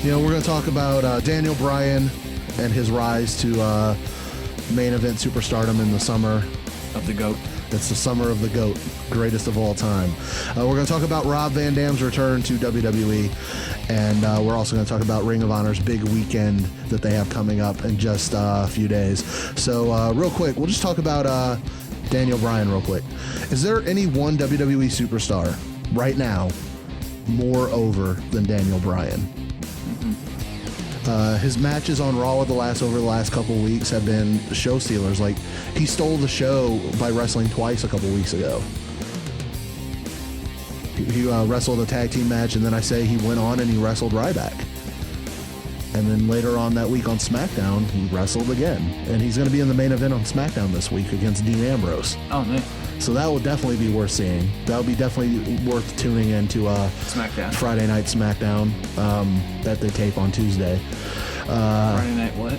We're going to talk about Daniel Bryan and his rise to main event superstardom in the summer of the GOAT. It's the summer of the GOAT, greatest of all time. We're going to talk about Rob Van Dam's return to WWE, and we're also going to talk about Ring of Honor's big weekend that they have coming up in just a few days. So real quick, we'll just talk about Daniel Bryan real quick. Is there any one WWE superstar right now more over than Daniel Bryan? His matches on Raw over the last couple weeks have been show stealers. Like, he stole the show by wrestling twice a couple weeks ago. He wrestled a tag team match, and then I say he went on and he wrestled Ryback. And then later on that week on SmackDown, he wrestled again. And he's going to be in the main event on SmackDown this week against Dean Ambrose. Oh, man. So that will definitely be worth seeing. That will be definitely worth tuning into SmackDown. Friday Night SmackDown that they tape on Tuesday. Friday Night what?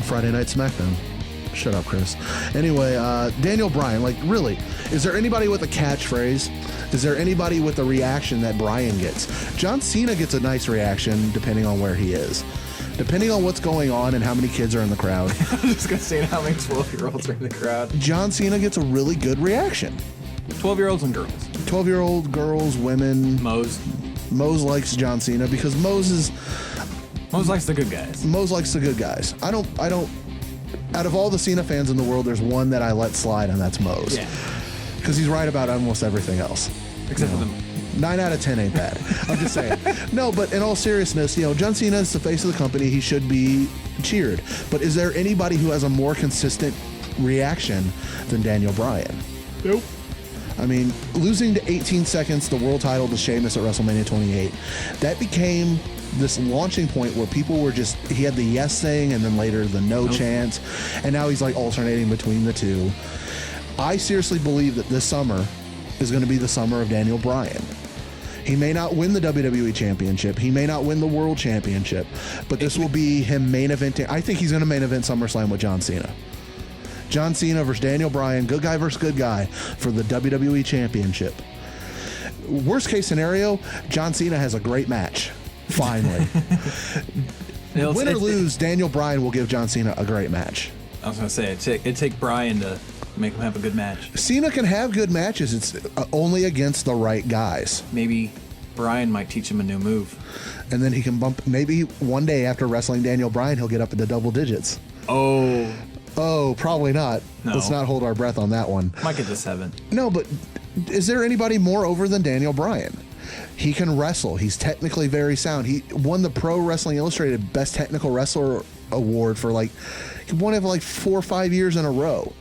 Friday Night SmackDown. Shut up, Chris. Anyway, Daniel Bryan, like, really, is there anybody with a catchphrase? Is there anybody with a reaction that Bryan gets? John Cena gets a nice reaction depending on where he is. Depending on what's going on and how many kids are in the crowd. I was just going to say how many 12-year-olds are in the crowd. John Cena gets a really good reaction. 12-year-olds and girls. 12-year-old girls, women. Mose likes John Cena because Mose likes the good guys. Mose likes the good guys. I don't. Out of all the Cena fans in the world, there's one that I let slide, and that's Mose. Yeah. Because he's right about almost everything else. Except for them. 9 out of 10 ain't bad. I'm just saying. No, but in all seriousness, John Cena is the face of the company. He should be cheered. But is there anybody who has a more consistent reaction than Daniel Bryan? Nope. I mean, losing to 18 seconds the world title to Sheamus at WrestleMania 28, that became this launching point where people were just, he had the yes thing and then later the no chance, and now he's like alternating between the two. I seriously believe that this summer is going to be the summer of Daniel Bryan. He may not win the WWE Championship. He may not win the World Championship, but this will be him main eventing. I think he's going to main event SummerSlam with John Cena. John Cena versus Daniel Bryan, good guy versus good guy for the WWE Championship. Worst case scenario, John Cena has a great match. Finally. Win or lose, Daniel Bryan will give John Cena a great match. I was going to say, it'd take Bryan to make him have a good match. Cena can have good matches. It's only against the right guys. Maybe Bryan might teach him a new move. And then he can bump. Maybe one day after wrestling Daniel Bryan, he'll get up into double digits. Oh, probably not. No. Let's not hold our breath on that one. Might get to 7. No, but is there anybody more over than Daniel Bryan? He can wrestle. He's technically very sound. He won the Pro Wrestling Illustrated Best Technical Wrestler Award for he won it for 4 or 5 years in a row.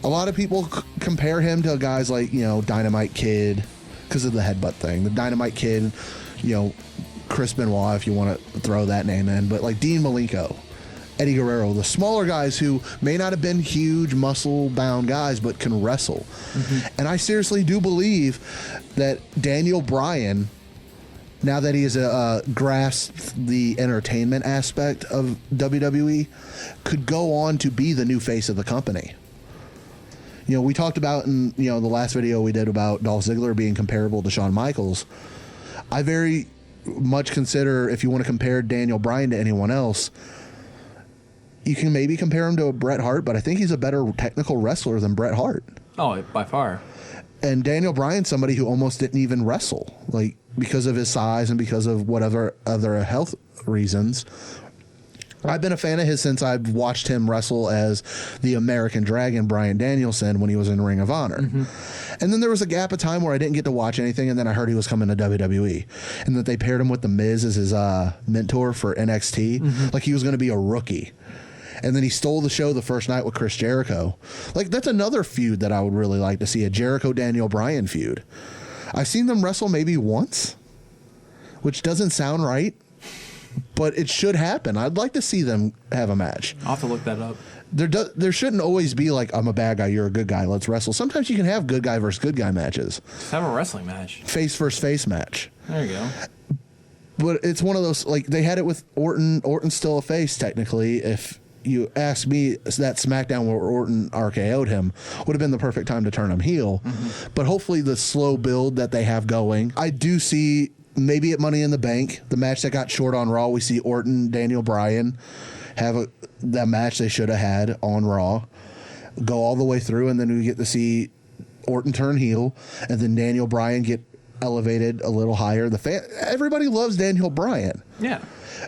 A lot of people compare him to guys like, Dynamite Kid because of the headbutt thing. The Dynamite Kid, Chris Benoit, if you want to throw that name in, but like Dean Malenko, Eddie Guerrero, the smaller guys who may not have been huge, muscle-bound guys, but can wrestle. Mm-hmm. And I seriously do believe that Daniel Bryan, now that he has grasped the entertainment aspect of WWE, could go on to be the new face of the company. We talked about in the last video we did about Dolph Ziggler being comparable to Shawn Michaels. I very much consider, if you want to compare Daniel Bryan to anyone else, you can maybe compare him to a Bret Hart, but I think he's a better technical wrestler than Bret Hart. Oh, by far. And Daniel Bryan's somebody who almost didn't even wrestle, because of his size and because of whatever other health reasons. I've been a fan of his since I've watched him wrestle as the American Dragon, Bryan Danielson, when he was in Ring of Honor. Mm-hmm. And then there was a gap of time where I didn't get to watch anything, and then I heard he was coming to WWE, and that they paired him with The Miz as his mentor for NXT, like he was going to be a rookie. And then he stole the show the first night with Chris Jericho. That's another feud that I would really like to see, a Jericho-Daniel Bryan feud. I've seen them wrestle maybe once, which doesn't sound right, but it should happen. I'd like to see them have a match. I'll have to look that up. There shouldn't always be I'm a bad guy, you're a good guy, let's wrestle. Sometimes you can have good guy versus good guy matches. Just have a wrestling match. Face versus face match. There you go. But it's one of those, they had it with Orton. Orton's still a face, technically. If you ask me, that SmackDown where Orton RKO'd him would have been the perfect time to turn him heel. Mm-hmm. But hopefully the slow build that they have going, I do see maybe at Money in the Bank, the match that got short on Raw, we see Orton, Daniel Bryan have that match they should have had on Raw, go all the way through, and then we get to see Orton turn heel, and then Daniel Bryan get elevated a little higher. Everybody loves Daniel Bryan. Yeah.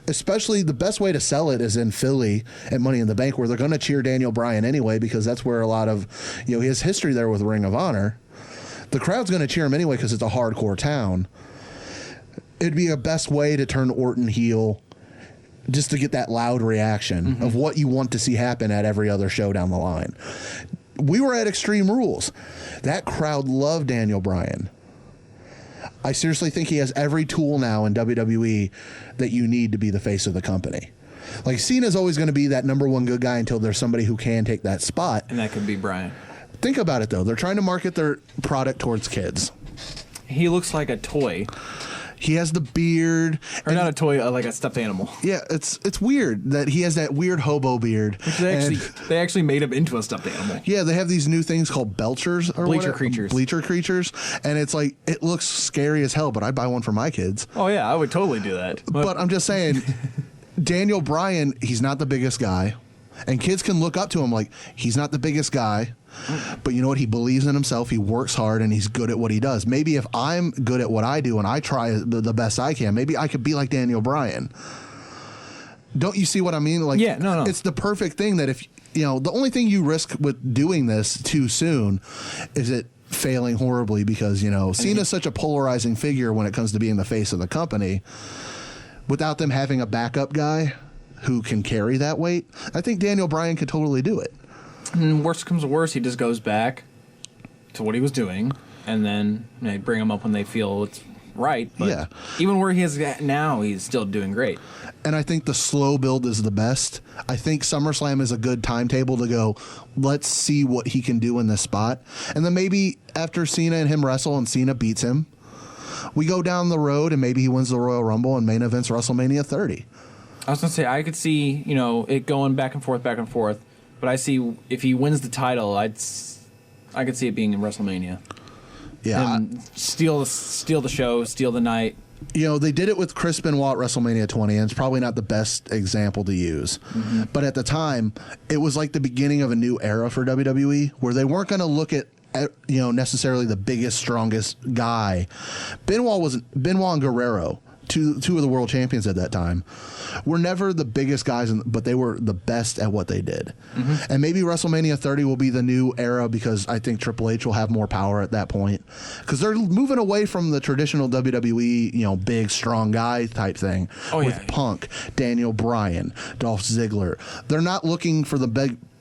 Especially the best way to sell it is in Philly at Money in the Bank, where they're going to cheer Daniel Bryan anyway, because that's where a lot of, his history there with Ring of Honor. The crowd's going to cheer him anyway because it's a hardcore town. It'd be a best way to turn Orton heel, just to get that loud reaction of what you want to see happen at every other show down the line. We were at Extreme Rules. That crowd loved Daniel Bryan. I seriously think he has every tool now in WWE that you need to be the face of the company. Like, Cena's always going to be that number one good guy until there's somebody who can take that spot. And that could be Bryan. Think about it, though. They're trying to market their product towards kids. He looks like a toy. He has the beard. Or not a toy, like a stuffed animal. Yeah, it's weird that he has that weird hobo beard. Which they actually made him into a stuffed animal. Yeah, they have these new things called belchers or Bleacher creatures. Bleacher creatures. And it's like, it looks scary as hell, but I'd buy one for my kids. Oh, yeah, I would totally do that. But I'm just saying, Daniel Bryan, he's not the biggest guy. And kids can look up to him like, he's not the biggest guy. But you know what? He believes in himself. He works hard, and he's good at what he does. Maybe if I'm good at what I do and I try the best I can, maybe I could be like Daniel Bryan. Don't you see what I mean? Like, yeah, no. It's the perfect thing that if, the only thing you risk with doing this too soon is it failing horribly because, Cena's such a polarizing figure when it comes to being the face of the company. Without them having a backup guy who can carry that weight, I think Daniel Bryan could totally do it. And worst comes to worst, he just goes back to what he was doing, and then they bring him up when they feel it's right. But yeah. Even where he is at now, he's still doing great. And I think the slow build is the best. I think SummerSlam is a good timetable to go, let's see what he can do in this spot. And then maybe after Cena and him wrestle and Cena beats him, we go down the road and maybe he wins the Royal Rumble and main events WrestleMania 30. I was going to say, I could see, it going back and forth. But I see if he wins the title, I could see it being in WrestleMania. Yeah, steal the show, steal the night. They did it with Chris Benoit at WrestleMania 20, and it's probably not the best example to use. But at the time, it was like the beginning of a new era for WWE, where they weren't going to look at necessarily the biggest, strongest guy. Benoit and Guerrero, two of the world champions at that time, were never the biggest guys, but they were the best at what they did. And maybe WrestleMania 30 will be the new era because I think Triple H will have more power at that point. Because they're moving away from the traditional WWE, big, strong guy type thing with Punk, Daniel Bryan, Dolph Ziggler. They're not looking for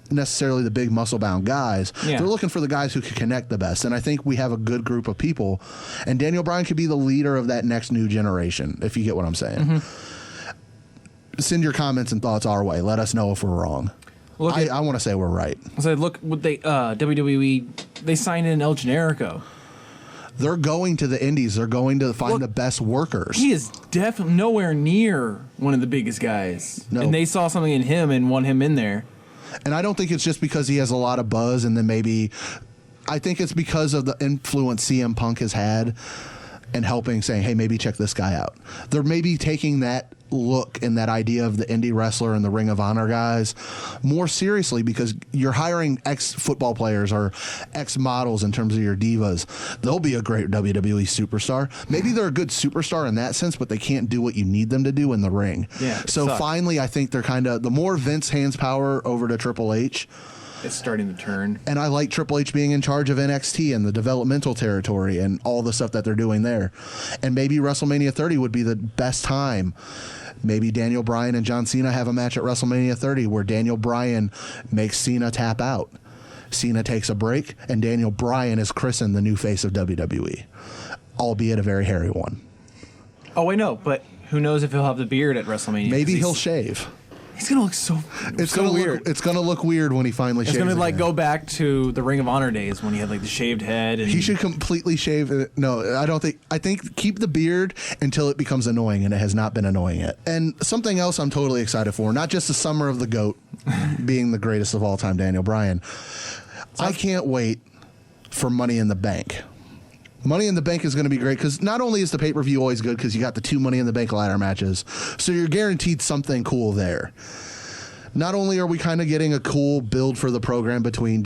necessarily the big muscle-bound guys. Yeah. They're looking for the guys who can connect the best. And I think we have a good group of people. And Daniel Bryan could be the leader of that next new generation, if you get what I'm saying. Send your comments and thoughts our way. Let us know if we're wrong. I want to say we're right. So look, WWE, they signed in El Generico. They're going to the Indies. They're going to find the best workers. He is definitely nowhere near one of the biggest guys. No. And they saw something in him and want him in there. And I don't think it's just because he has a lot of buzz and then maybe... I think it's because of the influence CM Punk has had and helping, saying, hey, maybe check this guy out. They're maybe taking that look and that idea of the indie wrestler and the Ring of Honor guys more seriously because you're hiring ex-football players or ex-models in terms of your divas. They'll be a great WWE superstar. Maybe they're a good superstar in that sense, but they can't do what you need them to do in the ring. Yeah, so finally, I think they're kind of, the more Vince hands power over to Triple H, it's starting to turn. And I like Triple H being in charge of NXT and the developmental territory and all the stuff that they're doing there. And maybe WrestleMania 30 would be the best time. Maybe Daniel Bryan and John Cena have a match at WrestleMania 30 where Daniel Bryan makes Cena tap out. Cena takes a break, and Daniel Bryan is christened the new face of WWE, albeit a very hairy one. Oh, I know, but who knows if he'll have the beard at WrestleMania? Maybe he'll shave. He's gonna look so weird. It's gonna look weird when he finally shaves. It's gonna go back to the Ring of Honor days when he had the shaved head. And he should completely shave it. No, I don't think. I think keep the beard until it becomes annoying, and it has not been annoying yet. And something else I'm totally excited for, not just the summer of the GOAT being the greatest of all time, Daniel Bryan. I can't wait for Money in the Bank. Money in the Bank is going to be great because not only is the pay-per-view always good because you got the 2 Money in the Bank ladder matches, so you're guaranteed something cool there. Not only are we kind of getting a cool build for the program between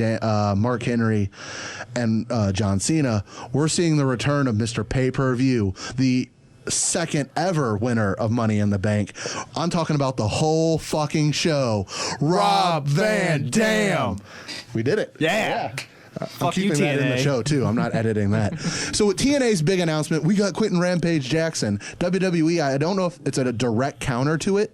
Mark Henry and John Cena, we're seeing the return of Mr. Pay-Per-View, the second ever winner of Money in the Bank. I'm talking about the whole fucking show, Rob Van Dam. We did it. Yeah. I'm keeping that in the show, too. I'm not editing that. So with TNA's big announcement, we got Quentin Rampage Jackson. WWE, I don't know if it's a direct counter to it,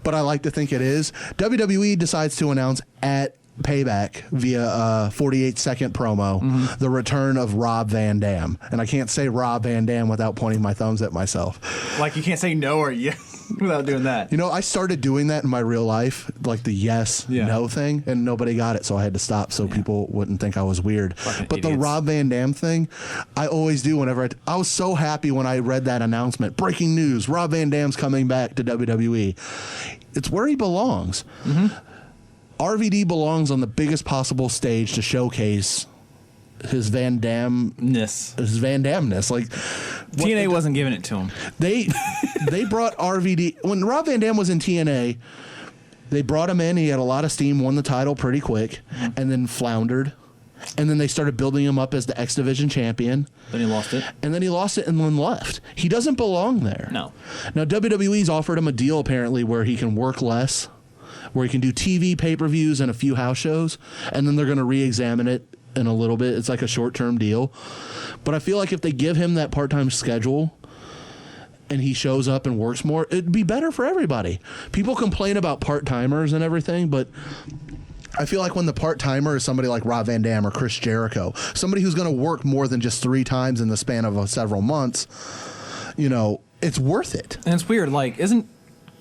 but I like to think it is. WWE decides to announce at Payback via a 48-second promo the return of Rob Van Dam. And I can't say Rob Van Dam without pointing my thumbs at myself. Like you can't say no or yes without doing that. You know, I started doing that in my real life, like the yes, no thing, and nobody got it, so I had to stop so people wouldn't think I was weird. Fucking but idiots. the Rob Van Dam thing, I always do whenever I was so happy when I read that announcement. Breaking news, Rob Van Dam's coming back to WWE. It's where he belongs. RVD belongs on the biggest possible stage to showcase his Van Damness. Like TNA wasn't giving it to him. They brought RVD when Rob Van Dam was in TNA. They brought him in. He had a lot of steam, won the title pretty quick, and then floundered. And then they started building him up as the X Division champion. Then he lost it. And then he lost it and then left. He doesn't belong there. No. Now WWE's offered him a deal apparently where he can work less, where he can do TV pay-per-views and a few house shows, and then they're going to re-examine it in a little bit. It's like a short-term deal. But I feel like if they give him that part-time schedule and he shows up and works more, it'd be better for everybody. People complain about part-timers and everything, but I feel like when the part-timer is somebody like Rob Van Dam or Chris Jericho, somebody who's going to work more than just 3 times in the span of several months, you know, it's worth it. And it's weird, like, isn't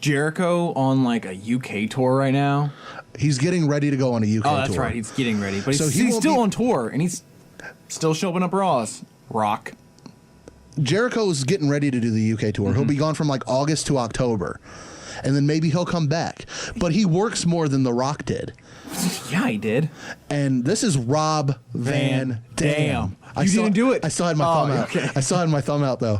Jericho on like a UK tour right now? He's getting ready to go on a UK tour. Oh, that's right. He's getting ready. But So he's still on tour, and he's still showing up Raws. Rock. Jericho's getting ready to do the UK tour. He'll be gone from like August to October. And then maybe he'll come back. But he works more than The Rock did. Yeah, he did. And this is Rob Van Dam. You didn't do it. I still had my thumb out. Okay. I still had my thumb out, though.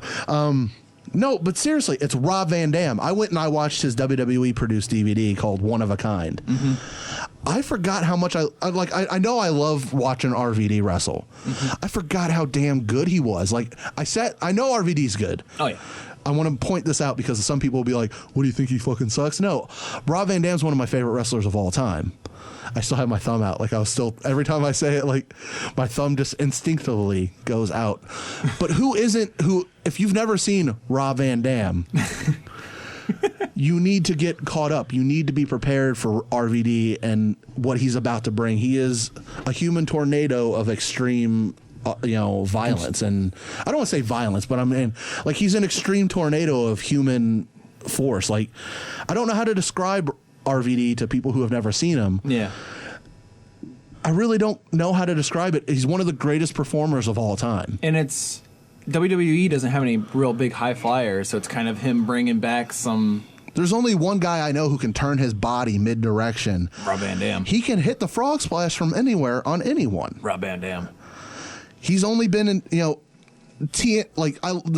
No, but seriously, it's Rob Van Dam. I went and I watched his WWE produced DVD called One of a Kind. I forgot how much I know I love watching RVD wrestle. I forgot how damn good he was. Like I know RVD's good. Oh yeah. I want to point this out because some people will be like, "What do you think, he fucking sucks?" No, Rob Van Dam's one of my favorite wrestlers of all time. I still have my thumb out. Like I was still, every time I say it, like my thumb just instinctively goes out. But if you've never seen Rob Van Dam, you need to get caught up. You need to be prepared for RVD and what he's about to bring. He is a human tornado of extreme violence. And I don't want to say violence, but I mean, like, he's an extreme tornado of human force. Like, I don't know how to describe RVD to people who have never seen him. Yeah. I really don't know how to describe it. He's one of the greatest performers of all time. And it's WWE doesn't have any real big high flyers, so it's kind of him bringing back some. There's only one guy I know who can turn his body mid-direction. Rob Van Dam. He can hit the frog splash from anywhere on anyone. Rob Van Dam. He's only been in, the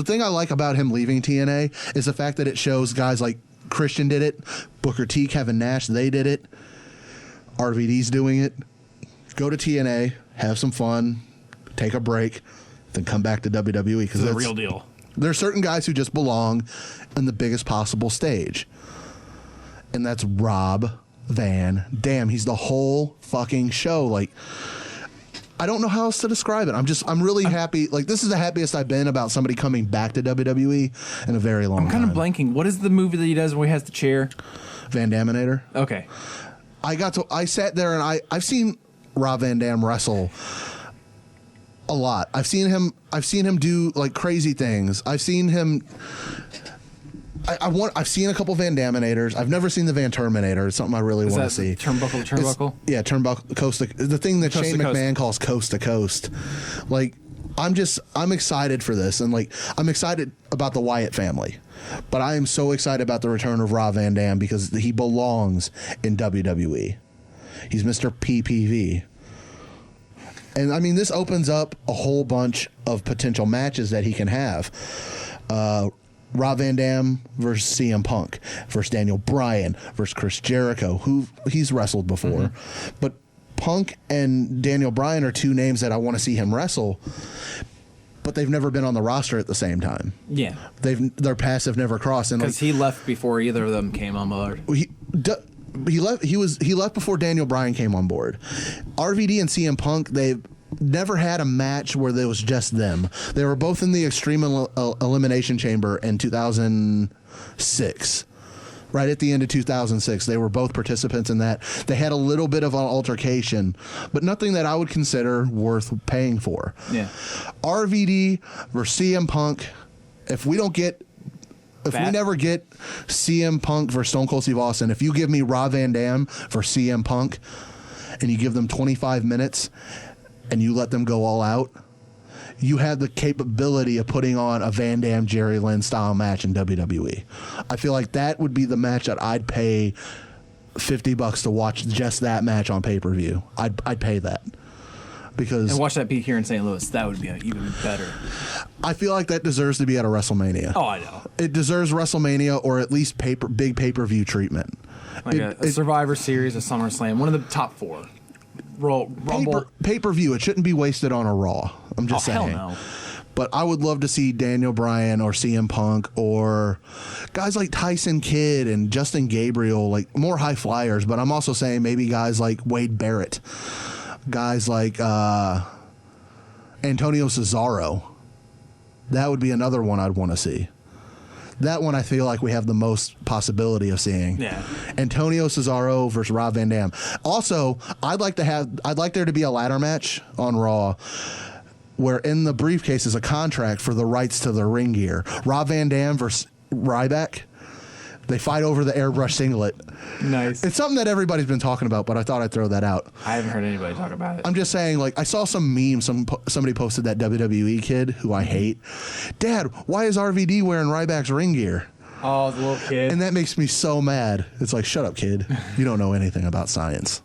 thing I like about him leaving TNA is the fact that it shows guys like Christian did it, Booker T, Kevin Nash, they did it, RVD's doing it. Go to TNA, have some fun, take a break, then come back to WWE because it's the real deal. There are certain guys who just belong in the biggest possible stage, and that's Rob Van Dam. He's the whole fucking show. Like, I don't know how else to describe it. I'm really happy. Like, this is the happiest I've been about somebody coming back to WWE in a very long time. I'm kind of blanking. What is the movie that he does where he has the chair? Van Daminator. Okay. I sat there and I've seen Rob Van Dam wrestle a lot. I've seen him do like crazy things. I've seen him. I've seen a couple Van Daminators. I've never seen the Van Terminator. It's something I really want to see. Turnbuckle to turnbuckle? Yeah, turnbuckle, coast to, the thing that Coast Shane to coast. McMahon calls coast to coast. Like, I'm excited for this, and like, I'm excited about the Wyatt family, but I am so excited about the return of Rob Van Dam because he belongs in WWE. He's Mr. PPV. And I mean, this opens up a whole bunch of potential matches that he can have. Rob Van Dam versus CM Punk versus Daniel Bryan versus Chris Jericho, who he's wrestled before. But Punk and Daniel Bryan are two names that I want to see him wrestle, but they've never been on the roster at the same time. Yeah. Their paths have never crossed. Because he left before either of them came on board. He left before Daniel Bryan came on board. RVD and CM Punk, they've never had a match where there was just them. They were both in the Extreme Elimination Chamber in 2006. Right at the end of 2006, they were both participants in that. They had a little bit of an altercation, but nothing that I would consider worth paying for. Yeah. RVD versus CM Punk. If we never get CM Punk versus Stone Cold Steve Austin, if you give me Rob Van Dam versus CM Punk, and you give them 25 minutes, and you let them go all out, you have the capability of putting on a Van Dam Jerry Lynn style match in WWE. I feel like that would be the match that I'd pay $50 to watch just that match on pay-per-view. I'd pay that. Because and watch that be here in St. Louis. That would be even better. I feel like that deserves to be at a WrestleMania. Oh, I know. It deserves WrestleMania or at least big pay-per-view treatment. Like a Survivor Series, a SummerSlam, one of the top 4. Rumble. Pay-per-view, it shouldn't be wasted on a Raw. I'm just saying. Hell no. But I would love to see Daniel Bryan or CM Punk or guys like Tyson Kidd and Justin Gabriel, like more high flyers. But I'm also saying maybe guys like Wade Barrett, guys like Antonio Cesaro. That would be another one I'd want to see. That one I feel like we have the most possibility of seeing. Yeah. Antonio Cesaro versus Rob Van Dam. Also, I'd like there to be a ladder match on Raw where in the briefcase is a contract for the rights to the ring gear. Rob Van Dam versus Ryback. They fight over the airbrush singlet. Nice. It's something that everybody's been talking about, but I thought I'd throw that out. I haven't heard anybody talk about it. I'm just saying, like, I saw some meme. Somebody posted that WWE kid, who I hate. Dad, why is RVD wearing Ryback's ring gear? Oh, the little kid. And that makes me so mad. It's like, shut up, kid. You don't know anything about science.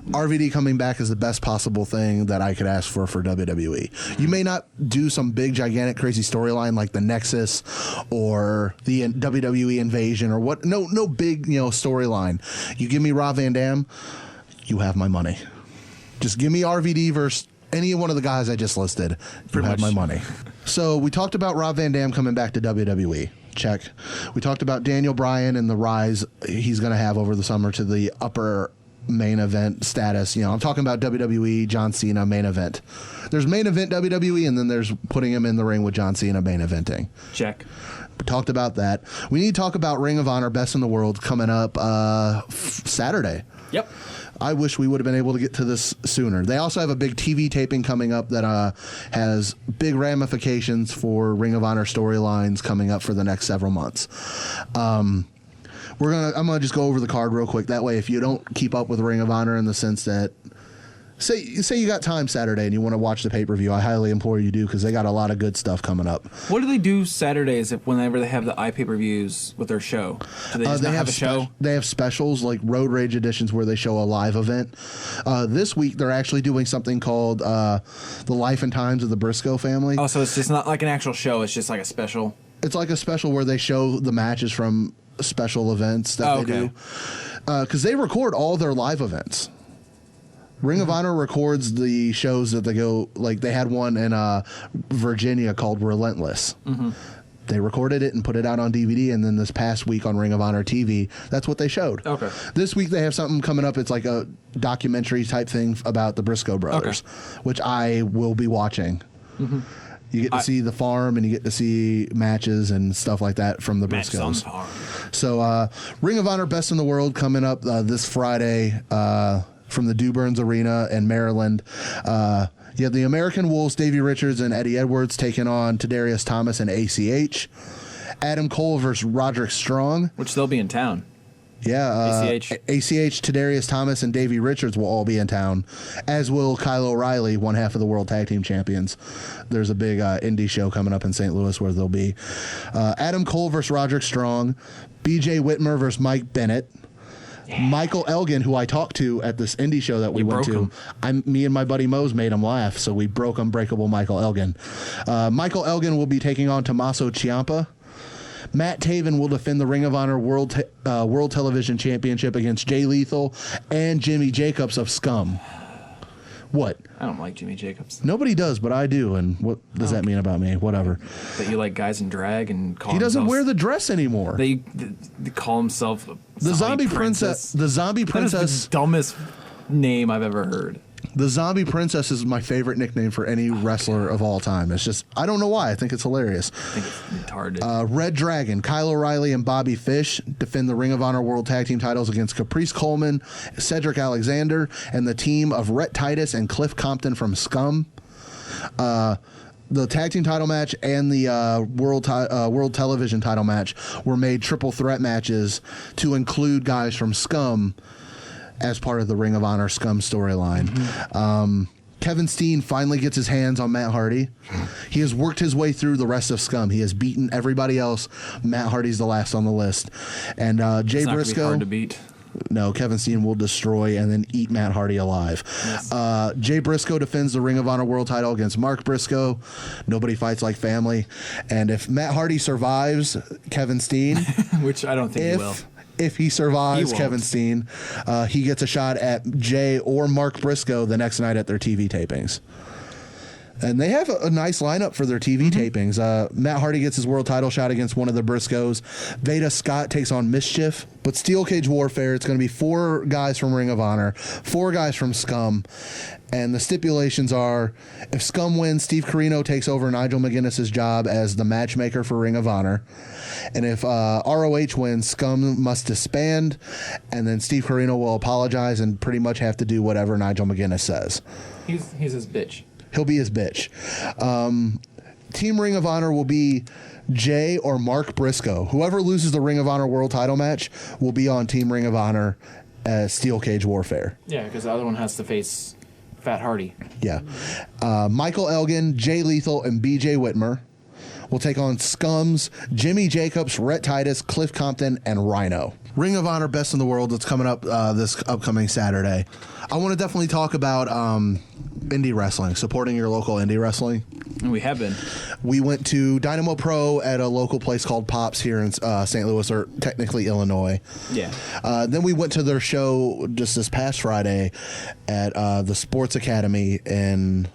RVD coming back is the best possible thing that I could ask for WWE. You may not do some big, gigantic, crazy storyline like the Nexus or the WWE Invasion or what. No big, storyline. You give me Rob Van Dam, you have my money. Just give me RVD versus any one of the guys I just listed. You have my money. So we talked about Rob Van Dam coming back to WWE. Check. We talked about Daniel Bryan and the rise he's going to have over the summer to the upper main event status. I'm talking about WWE, John Cena main event. There's main event WWE, and then there's putting him in the ring with John Cena main eventing. Check. We talked about that. We need to talk about Ring of Honor Best in the World coming up Saturday. Yep. I wish we would have been able to get to this sooner. They also have a big TV taping coming up that has big ramifications for Ring of Honor storylines coming up for the next several months. I'm gonna just go over the card real quick. That way, if you don't keep up with Ring of Honor in the sense that, say you got time Saturday and you want to watch the pay-per-view, I highly implore you do, because they got a lot of good stuff coming up. What do they do Saturdays whenever they have the iPay-per-views with their show? Do they just not have a show? They have specials like Road Rage editions where they show a live event. This week they're actually doing something called The Life and Times of the Briscoe Family. Oh, so it's just not like an actual show. It's just like a special. It's like a special where they show the matches from special events that they do, because they record all their live events. Ring of Honor records the shows that they go, like they had one in Virginia called Relentless. They recorded it and put it out on DVD, and then this past week on Ring of Honor TV, that's what they showed. Okay. This week they have something coming up. It's like a documentary type thing about the Briscoe brothers, which I will be watching. You get to see the farm, and you get to see matches and stuff like that from the Briscoes. So Ring of Honor Best in the World coming up this Friday from the Duburn's Arena in Maryland. You have the American Wolves, Davey Richards and Eddie Edwards taking on Tadarius Thomas and ACH. Adam Cole versus Roderick Strong. Which they'll be in town. Yeah, ACH, Tadarius Thomas, and Davey Richards will all be in town, as will Kyle O'Reilly, one half of the World Tag Team Champions. There's a big indie show coming up in St. Louis where they'll be. Adam Cole versus Roderick Strong, BJ Whitmer versus Mike Bennett, Michael Elgin, who I talked to at this indie show that we went to, me and my buddy Mose made him laugh, so we broke Unbreakable Michael Elgin. Michael Elgin will be taking on Tommaso Ciampa. Matt Taven will defend the Ring of Honor World Television Championship against Jay Lethal and Jimmy Jacobs of Scum. What? I don't like Jimmy Jacobs. Nobody does, but I do. And what does that mean about me? Whatever. That you like guys in drag and call He doesn't wear the dress anymore. They call himself the Zombie Princess. The Zombie Princess. That is the dumbest name I've ever heard. The Zombie Princess is my favorite nickname for any wrestler of all time. It's just, I don't know why. I think it's hilarious. I think it's retarded. Red Dragon, Kyle O'Reilly and Bobby Fish defend the Ring of Honor World Tag Team titles against Caprice Coleman, Cedric Alexander, and the team of Rhett Titus and Cliff Compton from Scum. The tag team title match and the world television title match were made triple threat matches to include guys from Scum as part of the Ring of Honor Scum storyline. Mm-hmm. Kevin Steen finally gets his hands on Matt Hardy. He has worked his way through the rest of Scum. He has beaten everybody else. Matt Hardy's the last on the list. And Jay Briscoe. It's not hard to beat. No, Kevin Steen will destroy and then eat Matt Hardy alive. Yes. Jay Briscoe defends the Ring of Honor World title against Mark Briscoe. Nobody fights like family. And if Matt Hardy survives Kevin Steen, which I don't think he will. If he survives Kevin Steen, he gets a shot at Jay or Mark Briscoe the next night at their TV tapings. And they have a nice lineup for their TV tapings. Matt Hardy gets his world title shot against one of the Briscoes. Veda Scott takes on Mischief. But Steel Cage Warfare, it's going to be 4 guys from Ring of Honor, 4 guys from Scum. And the stipulations are, if Scum wins, Steve Corino takes over Nigel McGuinness's job as the matchmaker for Ring of Honor. And if ROH wins, Scum must disband. And then Steve Corino will apologize and pretty much have to do whatever Nigel McGuinness says. He's his bitch. He'll be his bitch. Team Ring of Honor will be Jay or Mark Briscoe. Whoever loses the Ring of Honor World title match will be on Team Ring of Honor as Steel Cage Warfare. Yeah, because the other one has to face Fat Hardy. Yeah. Michael Elgin, Jay Lethal, and BJ Whitmer will take on Scums, Jimmy Jacobs, Rhett Titus, Cliff Compton, and Rhino. Ring of Honor Best in the World that's coming up this upcoming Saturday. I want to definitely talk about indie wrestling, supporting your local indie wrestling. We have been. We went to Dynamo Pro at a local place called Pops here in St. Louis, or technically Illinois. Yeah. Then we went to their show just this past Friday at the Sports Academy in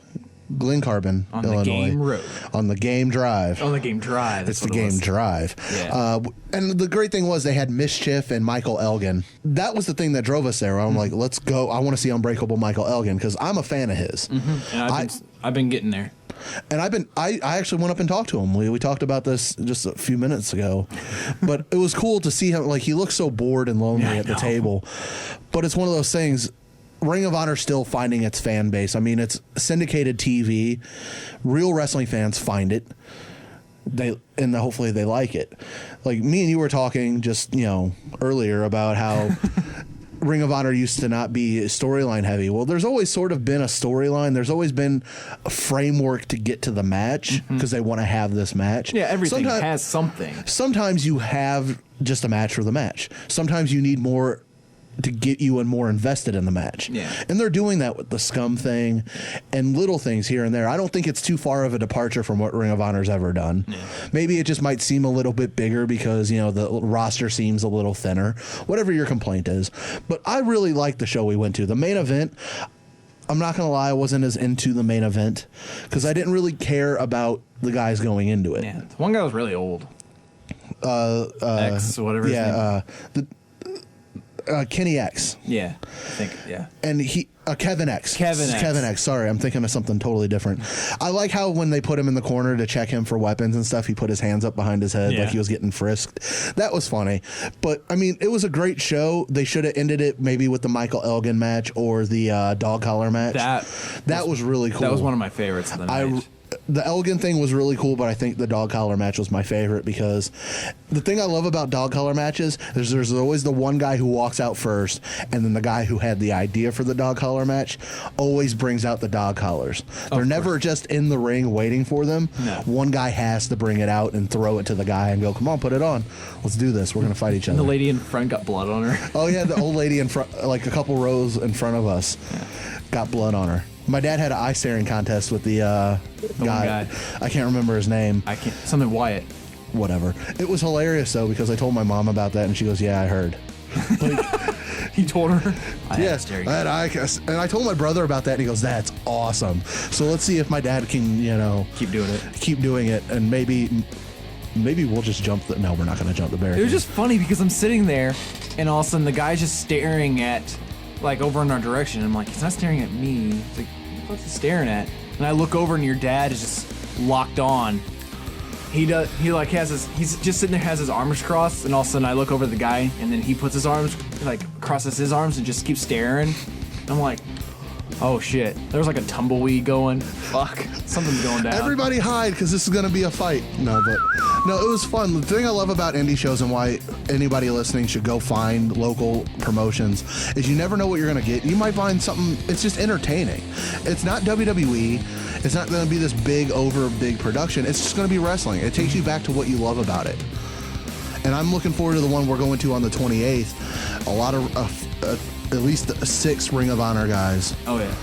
Glen Carbon, Illinois. On the Game Road. On the Game Drive. On the Game Drive. It's the Game Drive. Yeah. And the great thing was they had Mischief and Michael Elgin. That was the thing that drove us there. I'm like, let's go. I want to see Unbreakable Michael Elgin because I'm a fan of his. Mm-hmm. And I've been getting there. And I actually went up and talked to him. We talked about this just a few minutes ago. But it was cool to see him. Like, he looks so bored and lonely at the table. But it's one of those things. Ring of Honor still finding its fan base. I mean, it's syndicated TV. Real wrestling fans find it. Hopefully they like it. Like, me and you were talking just, earlier about how Ring of Honor used to not be storyline heavy. Well, there's always sort of been a storyline. There's always been a framework to get to the match because they want to have this match. Yeah, everything has something. Sometimes you have just a match for the match. Sometimes you need more to get you and more invested in the match. Yeah. And they're doing that with the Scum thing and little things here and there. I don't think it's too far of a departure from what Ring of Honor's ever done. Yeah. Maybe it just might seem a little bit bigger because, the roster seems a little thinner, whatever your complaint is. But I really liked the show we went to. The main event, I'm not going to lie, I wasn't as into the main event because I didn't really care about the guys going into it. Yeah. One guy was really old. X, whatever his name. Kenny X. Yeah, I think, yeah. And Kevin X. Kevin X. Sorry, I'm thinking of something totally different. I like how when they put him in the corner to check him for weapons and stuff, he put his hands up behind his head like he was getting frisked. That was funny. But, I mean, it was a great show. They should have ended it maybe with the Michael Elgin match or the dog collar match. That was really cool. That was one of my favorites of the night. the Elgin thing was really cool, but I think the dog collar match was my favorite because the thing I love about dog collar matches is there's always the one guy who walks out first, and then the guy who had the idea for the dog collar match always brings out the dog collars. They're never just in the ring waiting for them. No. One guy has to bring it out and throw it to the guy and go, come on, put it on. Let's do this. We're going to fight each other. The lady in front got blood on her. Oh, yeah, the old lady in front, like a couple rows in front of us, got blood on her. My dad had an eye staring contest with the guy. I can't remember his name. Something Wyatt. Whatever. It was hilarious, though, because I told my mom about that, and she goes, yeah, I heard. Like, He told her? yes. And I told my brother about that, and he goes, that's awesome. So let's see if my dad can, Keep doing it. keep doing it, and maybe we'll just jump no, we're not going to jump the barricade. It was just funny because I'm sitting there, and all of a sudden the guy's just staring at, like, over in our direction. I'm like, he's not staring at me. He's like, what's he staring at? And I look over, and your dad is just locked on. He like has he's just sitting there, has his arms crossed, and all of a sudden I look over at the guy, and then he puts his arms, like, crosses his arms and just keeps staring. And I'm like, oh shit, there was like a tumbleweed going. Fuck, something's going down. Everybody hide because this is going to be a fight. No, it was fun. The thing I love about indie shows and why anybody listening should go find local promotions is you never know what you're going to get. You might find something, it's just entertaining. It's not WWE. It's not going to be this big production. It's just going to be wrestling. It takes you back to what you love about it. And I'm looking forward to the one we're going to on the 28th. A lot of, at least 6 Ring of Honor guys. Oh yeah.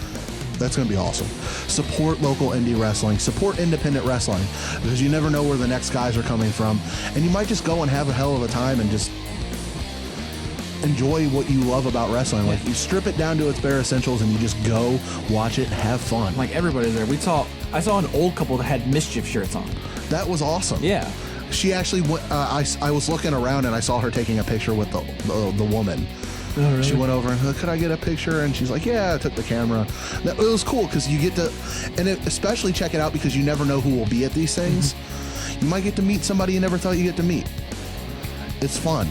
That's going to be awesome. Support local indie wrestling. Support independent wrestling because you never know where the next guys are coming from. And you might just go and have a hell of a time and just enjoy what you love about wrestling. Like, you strip it down to its bare essentials and you just go watch it and have fun. Like, everybody's there. I saw an old couple that had Mischief shirts on. That was awesome. Yeah. She actually went, I was looking around and I saw her taking a picture with the woman. Oh, really? She went over and could I get a picture? And she's like, yeah, I took the camera. It was cool because you get to, and especially check it out because you never know who will be at these things. You might get to meet somebody you never thought you get to meet. It's fun.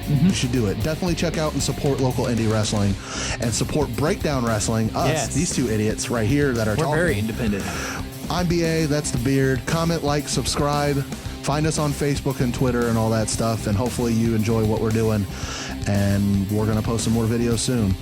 You should do it. Definitely check out and support local indie wrestling and support Breakdown Wrestling. Us, yes. These two idiots right here that are talking. We're very independent. I'm BA, that's the beard. Comment, like, subscribe. Find us on Facebook and Twitter and all that stuff. And hopefully you enjoy what we're doing. And we're going to post some more videos soon.